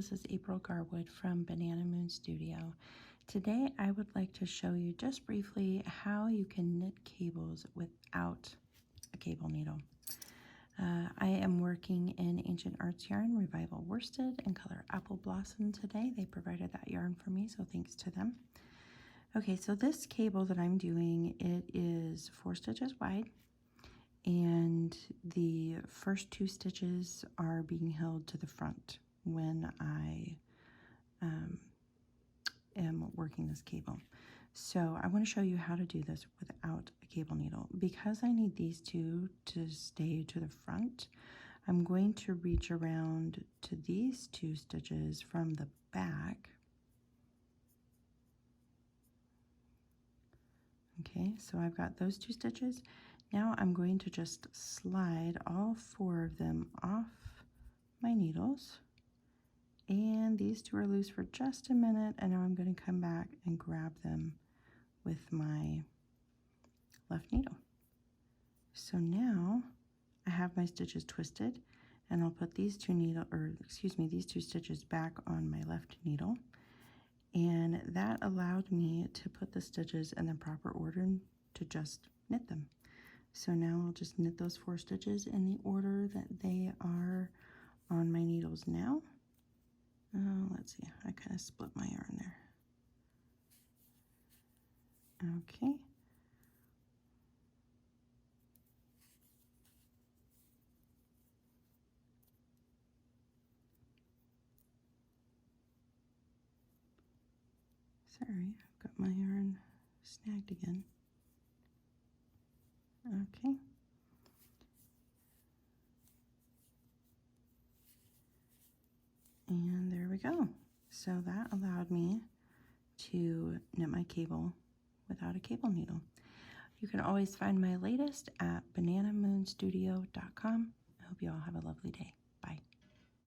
this is April Garwood from Banana Moon Studio. Today I would like to show you just briefly how you can knit cables without a cable needle. I am working in Ancient Arts Yarn Revival Worsted in color Apple Blossom today. They provided that yarn for me, so thanks to them. Okay, so this cable that I'm doing, it is 4 stitches wide, and the first 2 stitches are being held to the front when I am working this cable. So I want to show you how to do this without a cable needle. Because I need these two to stay to the front, I'm going to reach around to these 2 stitches from the back. Okay, so I've got those 2 stitches. Now I'm going to just slide all 4 of them off my needles. And these 2 are loose for just a minute, and now I'm going to come back and grab them with my left needle. So now I have my stitches twisted, and I'll put these 2 stitches back on my left needle. And that allowed me to put the stitches in the proper order to just knit them. So now I'll just knit those 4 stitches in the order that they are on my needles now. Let's see, I kind of split my yarn there. Okay. Sorry, I've got my yarn snagged again. Okay. And there we go. So that allowed me to knit my cable without a cable needle. You can always find my latest at bananamoonstudio.com. I hope you all have a lovely day.